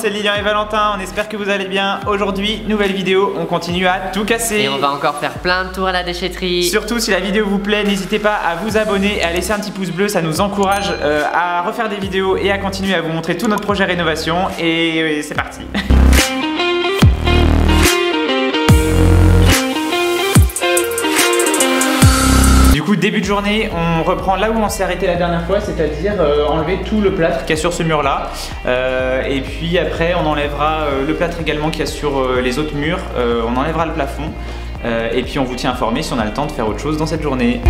c'est Lilian et Valentin, on espère que vous allez bien. Aujourd'hui, nouvelle vidéo, on continue à tout casser. Et on va encore faire plein de tours à la déchetterie. Surtout si la vidéo vous plaît, n'hésitez pas à vous abonner et à laisser un petit pouce bleu, ça nous encourage à refaire des vidéos et à continuer à vous montrer tout notre projet rénovation. Et c'est parti. Du coup, début de journée, on reprend là où on s'est arrêté la dernière fois, c'est-à-dire enlever tout le plâtre qu'il y a sur ce mur-là. Et puis après, on enlèvera le plâtre également qu'il y a sur les autres murs. On enlèvera le plafond. Et puis on vous tient informé si on a le temps de faire autre chose dans cette journée.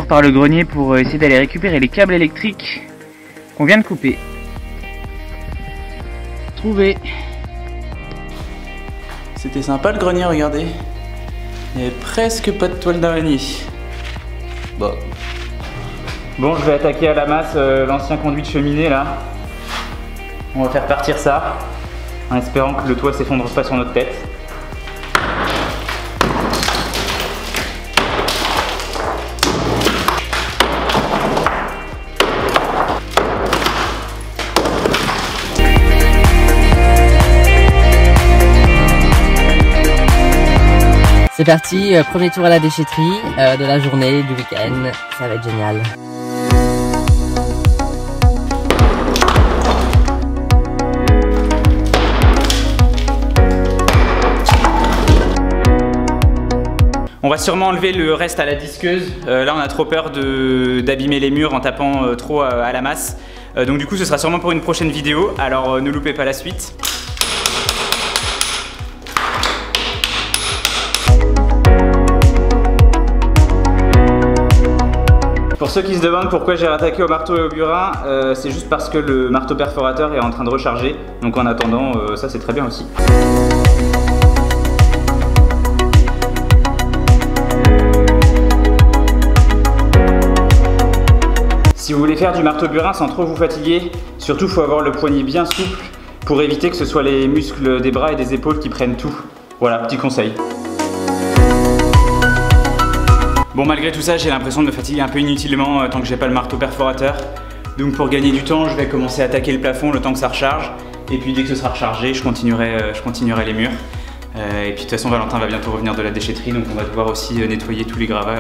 Par le grenier pour essayer d'aller récupérer les câbles électriques qu'on vient de couper. Trouvé. C'était sympa le grenier, regardez. Il n'y avait presque pas de toile d'araignée. Bon, je vais attaquer à la masse l'ancien conduit de cheminée là. On va faire partir ça en espérant que le toit s'effondre pas sur notre tête. C'est parti, premier tour à la déchetterie de la journée, du week-end, ça va être génial. On va sûrement enlever le reste à la disqueuse. Là on a trop peur d'abîmer les murs en tapant trop à la masse. Donc du coup ce sera sûrement pour une prochaine vidéo, alors ne loupez pas la suite. Pour ceux qui se demandent pourquoi j'ai rattaqué au marteau et au burin, c'est juste parce que le marteau perforateur est en train de recharger. Donc en attendant, ça c'est très bien aussi. Si vous voulez faire du marteau burin sans trop vous fatiguer, surtout il faut avoir le poignet bien souple pour éviter que ce soit les muscles des bras et des épaules qui prennent tout. Voilà, petit conseil. Bon, malgré tout ça, j'ai l'impression de me fatiguer un peu inutilement tant que j'ai pas le marteau perforateur. Donc pour gagner du temps, je vais commencer à attaquer le plafond le temps que ça recharge. Et puis dès que ce sera rechargé, je continuerai les murs. Et puis de toute façon, Valentin va bientôt revenir de la déchetterie, donc on va devoir aussi nettoyer tous les gravats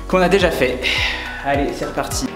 qu'on a déjà fait. Allez, c'est reparti.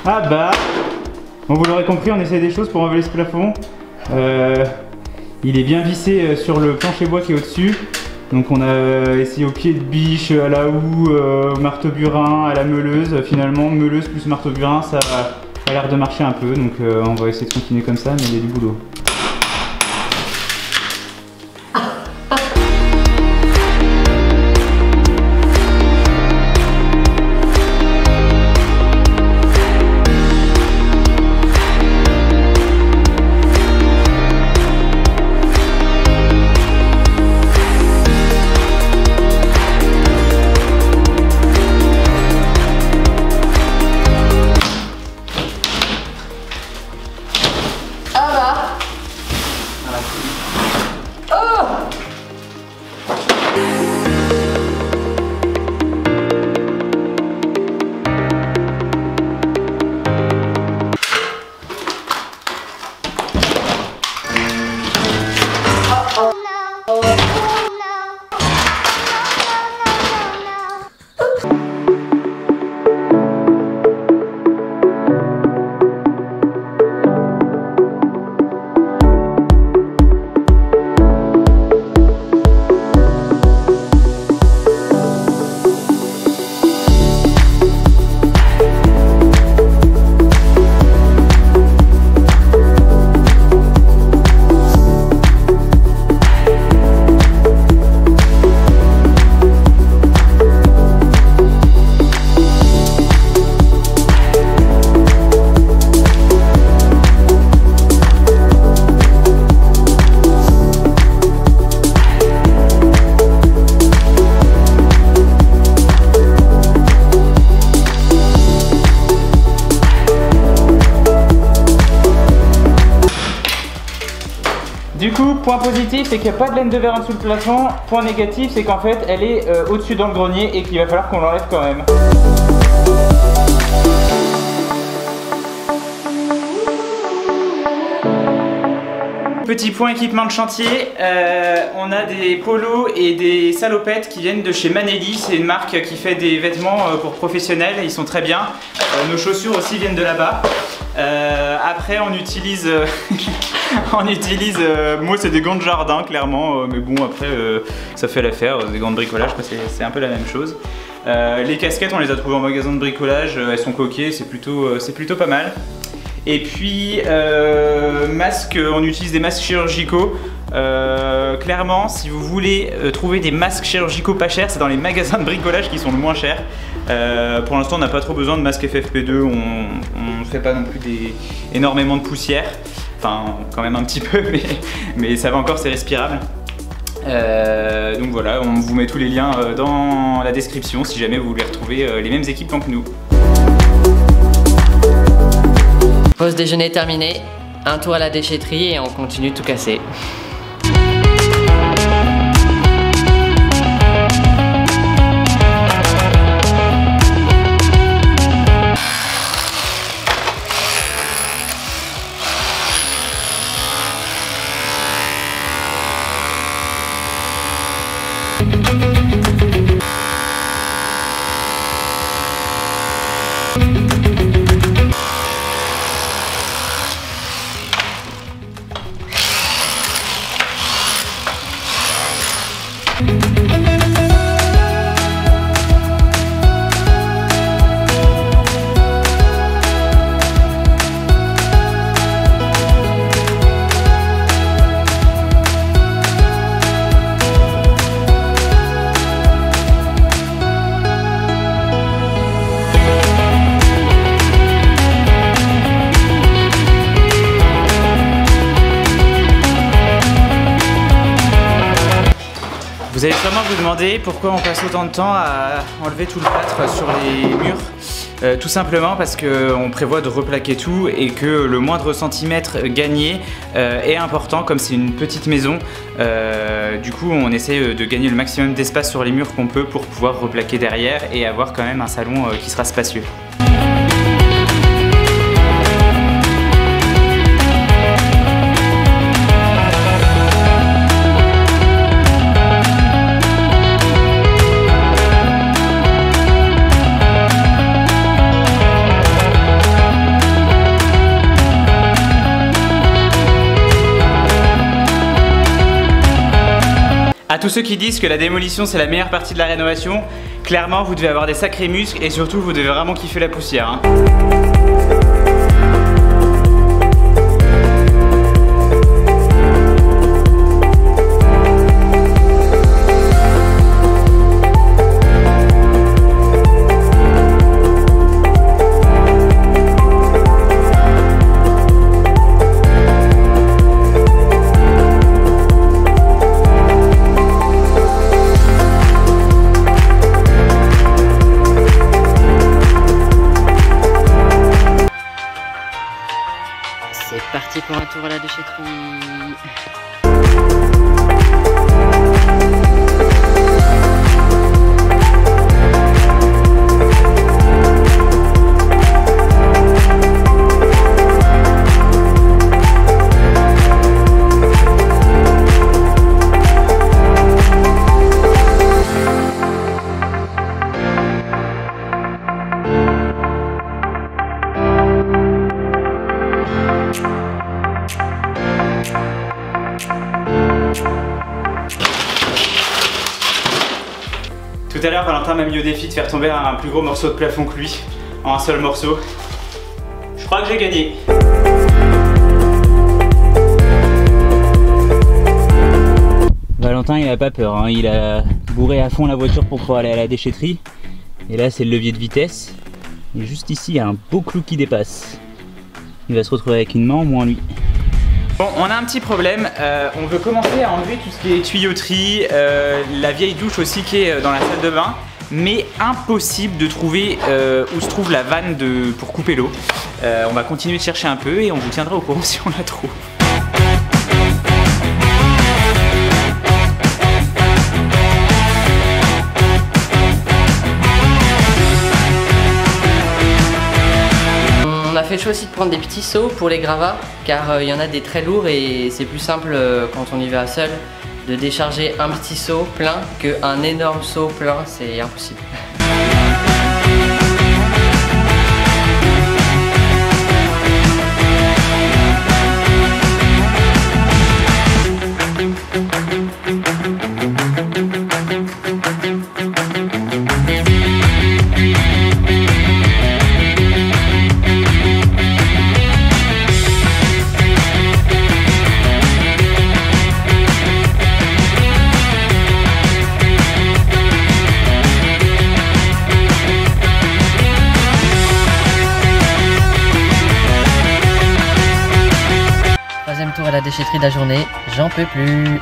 Ah bah, bon, vous l'aurez compris, on essaie des choses pour enlever ce plafond. Il est bien vissé sur le plancher bois qui est au-dessus. Donc on a essayé au pied de biche, à la houe, au marteau burin, à la meuleuse. Finalement, meuleuse plus marteau burin, ça a l'air de marcher un peu. Donc on va essayer de continuer comme ça, mais il y a du boulot. Du coup, point positif, c'est qu'il n'y a pas de laine de verre en dessous le plafond. Point négatif, c'est qu'en fait, elle est au-dessus dans le grenier et qu'il va falloir qu'on l'enlève quand même. Petit point équipement de chantier, on a des polos et des salopettes qui viennent de chez Manelli. C'est une marque qui fait des vêtements pour professionnels, ils sont très bien. Nos chaussures aussi viennent de là-bas. Après on utilise, moi c'est des gants de jardin clairement, mais bon après ça fait l'affaire, des gants de bricolage, c'est un peu la même chose. Les casquettes on les a trouvées en magasin de bricolage, elles sont coquées, c'est plutôt pas mal. Et puis masques, on utilise des masques chirurgicaux. Clairement, si vous voulez trouver des masques chirurgicaux pas chers, c'est dans les magasins de bricolage qui sont le moins chers. Pour l'instant, on n'a pas trop besoin de masques FFP2, on ne fait pas non plus énormément de poussière. Enfin, quand même un petit peu, mais ça va encore, c'est respirable. Donc voilà, on vous met tous les liens dans la description si jamais vous voulez retrouver les mêmes équipements que nous. Pause déjeuner terminée, un tour à la déchetterie et on continue de tout casser. Vous allez sûrement vous demander pourquoi on passe autant de temps à enlever tout le plâtre sur les murs. Tout simplement parce qu'on prévoit de replaquer tout et que le moindre centimètre gagné est important, comme c'est une petite maison. Du coup on essaie de gagner le maximum d'espace sur les murs qu'on peut pour pouvoir replaquer derrière et avoir quand même un salon qui sera spacieux. À tous ceux qui disent que la démolition c'est la meilleure partie de la rénovation, clairement vous devez avoir des sacrés muscles et surtout vous devez vraiment kiffer la poussière, hein. C'est parti pour un tour à la déchetterie. Tout à l'heure, Valentin m'a mis au défi de faire tomber un plus gros morceau de plafond que lui, en un seul morceau. Je crois que j'ai gagné. Valentin, il a pas peur, hein. Il a bourré à fond la voiture pour pouvoir aller à la déchetterie. Et là, c'est le levier de vitesse. Et juste ici, il y a un beau clou qui dépasse. Il va se retrouver avec une main en moins, lui. Bon, on a un petit problème, on veut commencer à enlever tout ce qui est tuyauterie, la vieille douche aussi qui est dans la salle de bain, mais impossible de trouver où se trouve la vanne pour couper l'eau. On va continuer de chercher un peu et on vous tiendra au courant si on la trouve. fait le choix aussi de prendre des petits seaux pour les gravats, car il y en a des très lourds et c'est plus simple quand on y va seul de décharger un petit seau plein qu'un énorme seau plein, c'est impossible. Troisième tour à la déchetterie de la journée, j'en peux plus.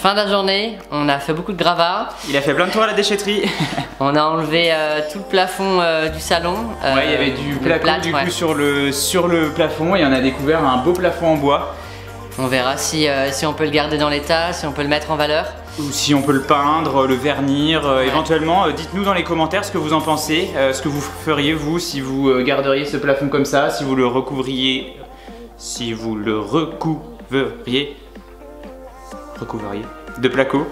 Fin de la journée, on a fait beaucoup de gravats. Il a fait plein de tours à la déchetterie. On a enlevé tout le plafond du salon. Ouais, il y avait du placo du coup sur le plafond et on a découvert un beau plafond en bois. On verra si on peut le garder dans l'état, si on peut le mettre en valeur. Ou si on peut le peindre, le vernir, éventuellement. Dites-nous dans les commentaires ce que vous en pensez, ce que vous feriez vous si vous garderiez ce plafond comme ça, si vous le recouvriez, de placo,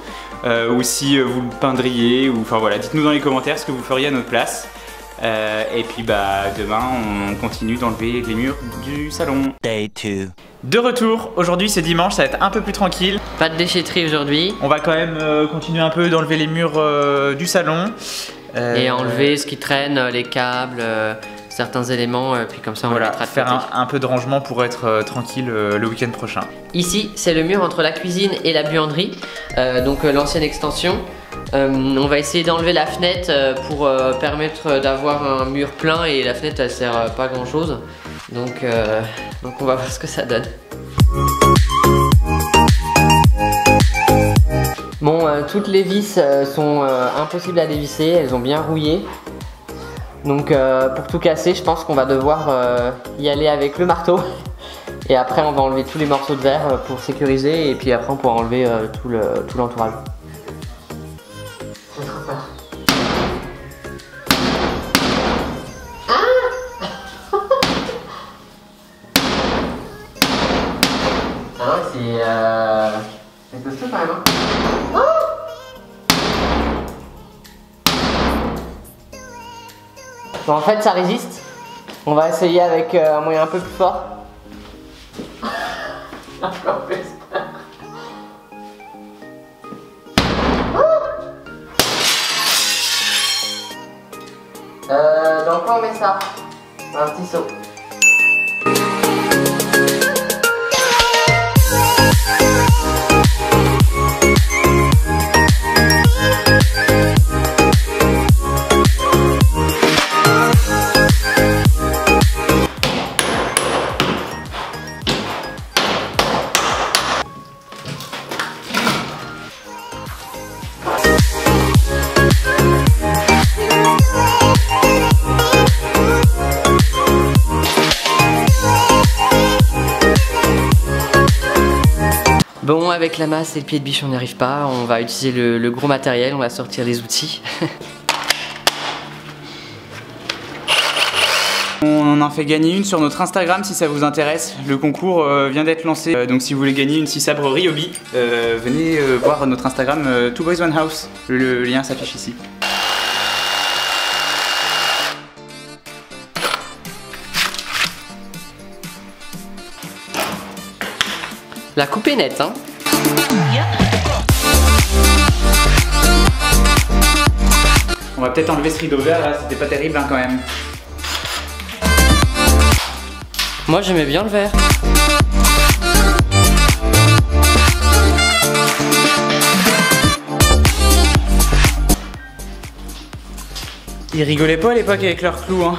ou si vous le peindriez, ou enfin voilà, dites-nous dans les commentaires ce que vous feriez à notre place. Et puis bah demain on continue d'enlever les murs du salon. Day 2. De retour, aujourd'hui c'est dimanche, ça va être un peu plus tranquille. Pas de déchetterie aujourd'hui. On va quand même continuer un peu d'enlever les murs du salon. Et enlever ce qui traîne, les câbles, certains éléments, puis comme ça on voilà, le mettra de faire côté. un peu de rangement pour être tranquille le week-end prochain. Ici c'est le mur entre la cuisine et la buanderie, donc l'ancienne extension. On va essayer d'enlever la fenêtre pour permettre d'avoir un mur plein, et la fenêtre elle sert pas à grand chose, donc on va voir ce que ça donne. Bon, toutes les vis sont impossibles à dévisser, elles ont bien rouillé. Donc pour tout casser, je pense qu'on va devoir y aller avec le marteau. Et après on va enlever tous les morceaux de verre pour sécuriser, et puis après on pourra enlever tout l'entourage. J'ai trop peur. Ah non, c'est costaud quand même, hein. Bon, en fait ça résiste. On va essayer avec un moyen un peu plus fort. Dans quoi on met ça? Un petit seau. avec la masse et le pied de biche on n'y arrive pas, on va utiliser le gros matériel, on va sortir les outils. On en fait gagner une sur notre Instagram si ça vous intéresse. Le concours vient d'être lancé, donc si vous voulez gagner une scie sabre Ryobi, venez voir notre Instagram Two Boys One House. Le lien s'affiche ici. La coupe est nette, hein. On va peut-être enlever ce rideau vert là, c'était pas terrible hein, quand même. Moi j'aimais bien le vert. Ils rigolaient pas à l'époque avec leurs clous hein.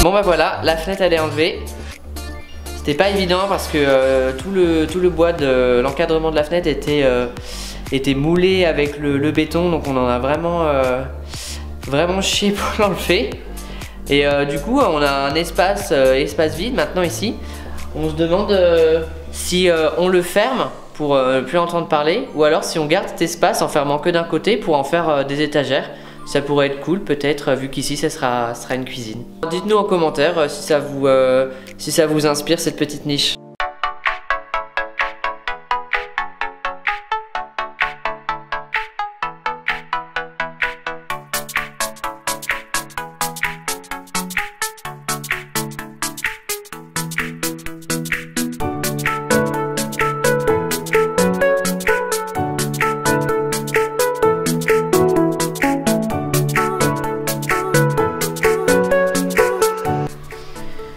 Bon bah voilà, la fenêtre elle est enlevée. C'était pas évident parce que tout le bois de l'encadrement de la fenêtre était moulé avec le béton, donc on en a vraiment chié pour l'enlever. Et du coup on a un espace vide maintenant ici. On se demande si on le ferme pour plus entendre parler, ou alors si on garde cet espace en fermant que d'un côté pour en faire des étagères. Ça pourrait être cool peut-être, vu qu'ici ça sera une cuisine. Dites-nous en commentaire si ça vous inspire cette petite niche.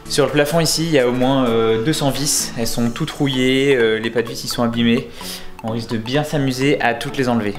Sur le plafond ici, il y a au moins 200 vis, elles sont toutes rouillées, les pas de vis ils sont abîmés. On risque de bien s'amuser à toutes les enlever.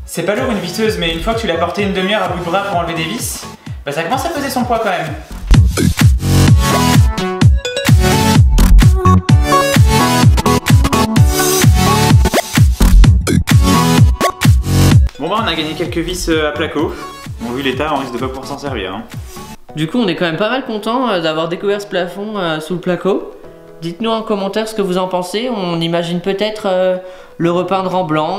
C'est pas lourd une visseuse, mais une fois que tu l'as porté une demi-heure à bout de bras pour enlever des vis, bah ça commence à peser son poids quand même. Bon bah on a gagné quelques vis à placo. Bon vu l'état, on risque de pas pouvoir s'en servir. Hein. Du coup on est quand même pas mal content d'avoir découvert ce plafond sous le placo. Dites-nous en commentaire ce que vous en pensez. On imagine peut-être le repeindre en blanc.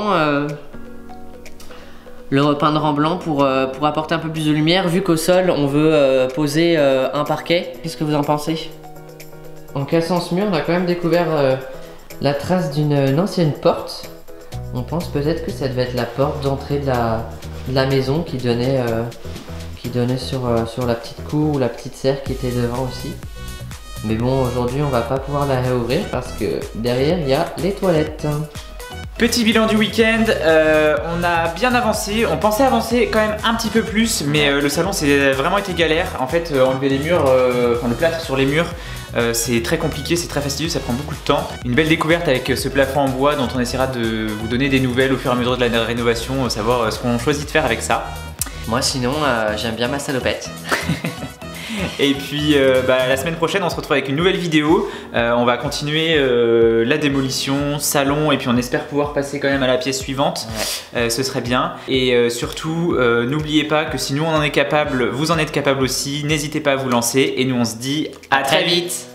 Pour apporter un peu plus de lumière, vu qu'au sol on veut poser un parquet. Qu'est-ce que vous en pensez? En cassant ce mur, on a quand même découvert la trace d'une ancienne porte. On pense peut-être que ça devait être la porte d'entrée de la maison qui donnait sur la petite cour ou la petite serre qui était devant aussi. Mais bon, aujourd'hui on va pas pouvoir la réouvrir parce que derrière il y a les toilettes. Petit bilan du week-end, on a bien avancé, on pensait avancer quand même un petit peu plus, mais le salon c'est vraiment été galère. En fait enlever les murs, enfin le plâtre sur les murs, c'est très compliqué, c'est très fastidieux, ça prend beaucoup de temps. Une belle découverte avec ce plafond en bois dont on essaiera de vous donner des nouvelles au fur et à mesure de la rénovation, savoir ce qu'on choisit de faire avec ça. Moi sinon j'aime bien ma salopette. Et puis la semaine prochaine on se retrouve avec une nouvelle vidéo. On va continuer la démolition, salon, et puis on espère pouvoir passer quand même à la pièce suivante. Ouais. Ce serait bien. Et surtout n'oubliez pas que si nous on en est capable, vous en êtes capable aussi. N'hésitez pas à vous lancer et nous on se dit à très vite.